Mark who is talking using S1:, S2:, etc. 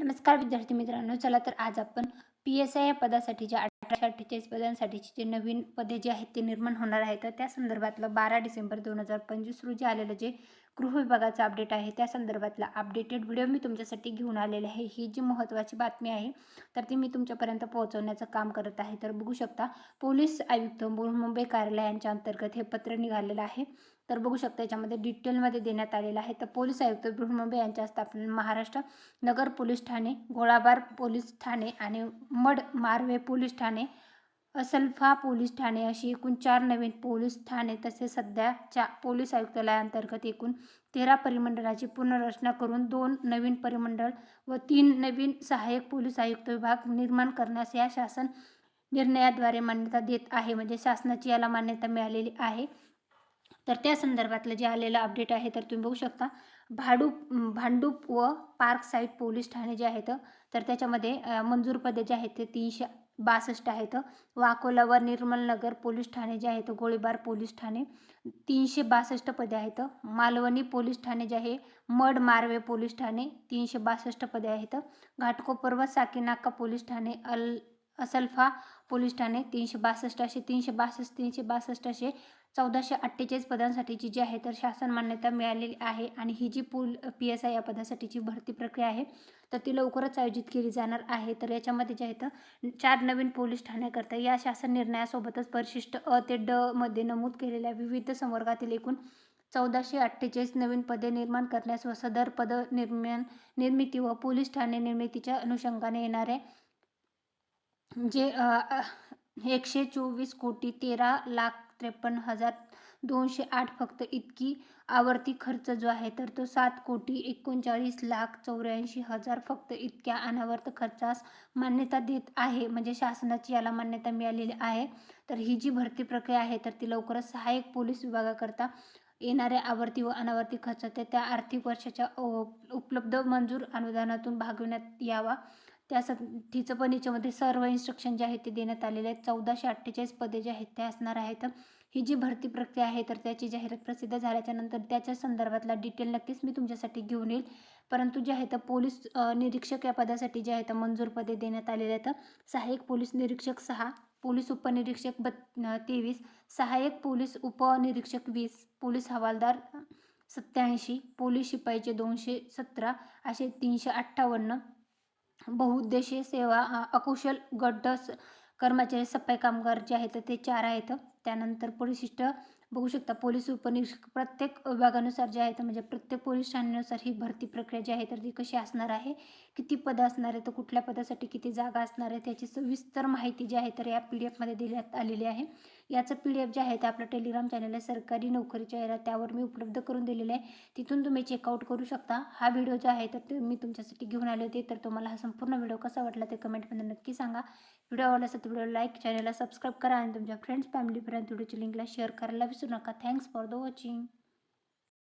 S1: नमस्कार विद्यार्थी मित्रांनो, चला तर आज आपण PSI या पदासाठीच्या 1848 पदांसाठीची जे नवीन पदे जे आहेत ते निर्माण होणार आहेत, तर त्या संदर्भातलं 12 डिसेंबर 2025 रोजी आलेलं जे गृह विभागाचं अपडेट आहे त्या संदर्भातला अपडेटेड व्हिडिओ मी तुमच्यासाठी घेऊन आलेले आहे। ही जी महत्त्वाची बातमी आहे तर ती मी तुमच्यापर्यंत पोहोचवण्याचं काम करत आहे। तर बघू शकता, पोलीस आयुक्त मुंबई कार्यालयांच्या अंतर्गत हे पत्र निघालेलं आहे। तर बघू शकता याच्यामध्ये डिटेलमध्ये देण्यात आलेलं आहे। तर पोलीस आयुक्त बृहन्मुंबई यांच्या हस्ते महाराष्ट्र नगर पोलीस ठाणे, गोळाबार पोलीस ठाणे आणि मड मारवे पोलीस ठाणे, असलफा पोलीस ठाणे अशी एकूण 4 नवीन पोलीस ठाणे तसेच सध्याच्या पोलीस आयुक्तालयाअंतर्गत एकूण 13 परिमंडळाची पुनर्रचना करून 2 नवीन परिमंडळ व 3 नवीन सहाय्यक पोलीस आयुक्त विभाग निर्माण करण्यास या शासन निर्णयाद्वारे मान्यता देत आहे। म्हणजे शासनाची याला मान्यता मिळालेली आहे। तर त्या संदर्भातलं जे आलेलं अपडेट आहे तर तुम्ही बघू शकता, भांडूप व पार्क साईड पोलीस ठाणे जे आहेत तर त्याच्यामध्ये मंजूर पदे जे आहेत ते 362 आहेत। वाकोला व निर्मलनगर पोलीस ठाणे जे आहेत, गोळीबार पोलीस ठाणे 362 पदे आहेत। मालवणी पोलीस ठाणे जे आहे, मड मारवे पोलीस ठाणे 362 पदे आहेत। घाटकोपर व साकीनाका पोलीस ठाणे, असलफा पोलीस ठाणे 362 असे 362 असे 1448 पदांसाठीची जी आहे तर शासन मान्यता मिळालेली आहे। आणि ही जी PSI या पदासाठीची भरती प्रक्रिया आहे तर ती लवकरच आयोजित केली जाणार आहे। तर याच्यामध्ये जे आहे तर 4 नवीन पोलीस ठाण्याकरता या शासन निर्णयासोबतच परिशिष्ट अ ते ड मध्ये नमूद केलेल्या विविध संवर्गातील एकूण 1448 नवीन पदे निर्माण करण्यास व सदर पद निर्मिती व पोलीस ठाणे निर्मितीच्या अनुषंगाने येणारे जे 124,13,53,208 फक्त इतकी आवर्ती खर्च जो आहे तर तो 7,39,84,84,000 फक्त इतक्या अनावर्त खर्चास मान्यता देत आहे। म्हणजे शासनाची याला मान्यता मिळालेली आहे। तर ही जी भरती प्रक्रिया आहे तर ती लवकरच सहाय्यक पोलीस विभागाकरता येणाऱ्या आवर्ती व अनावर्ती खर्च त्या आर्थिक वर्षाच्या उपलब्ध मंजूर अनुदानातून भागविण्यात यावा त्यासाठीचं पण याच्यामध्ये सर्व इन्स्ट्रक्शन जे आहेत ते देण्यात आलेले आहेत। 1448 पदे जे आहेत ते असणार आहेत। ही जी भरती प्रक्रिया आहे तर त्याची जाहिरात प्रसिद्ध झाल्याच्या नंतर त्याच्या संदर्भातला डिटेल नक्कीच मी तुमच्यासाठी घेऊन येईल। परंतु जे आहे तर पोलीस निरीक्षक या पदासाठी जे आहे तर मंजूर पदे देण्यात आलेले आहेत। सहाय्यक पोलीस निरीक्षक 6, पोलीस उपनिरीक्षक 23, सहाय्यक पोलीस उपनिरीक्षक 20, पोलीस हवालदार 87, पोलीस शिपाईचे 217 असे 358, बहुउद्देशीय सेवा अकुशल गट कर्मचारी सफाई कामगार जे आहेत ते 4 आहेत। त्यानंतर परिशिष्ट बघू शकता, पोलीस उपनिरीक्षक प्रत्येक विभागानुसार जे आहेत म्हणजे प्रत्येक पोलीस ठाण्यानुसार ही भरती प्रक्रिया जी आहे तर ती कशी असणार आहे, किती पदं असणार आहे, तर कुठल्या पदासाठी किती जागा असणार आहे त्याची सविस्तर माहिती जी आहे तर या PDF मध्ये देण्यात आलेली आहे। याचं PDF जे आहे ते आपलं टेलिग्राम चॅनल आहे सरकारी नोकरीच्या याला त्यावर मी उपलब्ध करून दिलेले आहे, तिथून तुम्ही चेकआउट करू शकता। हा व्हिडिओ जो आहे तर ते मी तुमच्यासाठी घेऊन आले होते। तर तुम्हाला हा संपूर्ण व्हिडिओ कसा वाटला ते कमेंटमध्ये नक्की सांगा। व्हिडिओ आवडला असेल तर व्हिडिओ लाईक, चॅनलला सबस्क्राईब करा आणि तुमच्या फ्रेंड्स फॅमिलीपर्यंत व्हिडिओची लिंकला शेअर करायला विसरू नका। Thanks for the watching.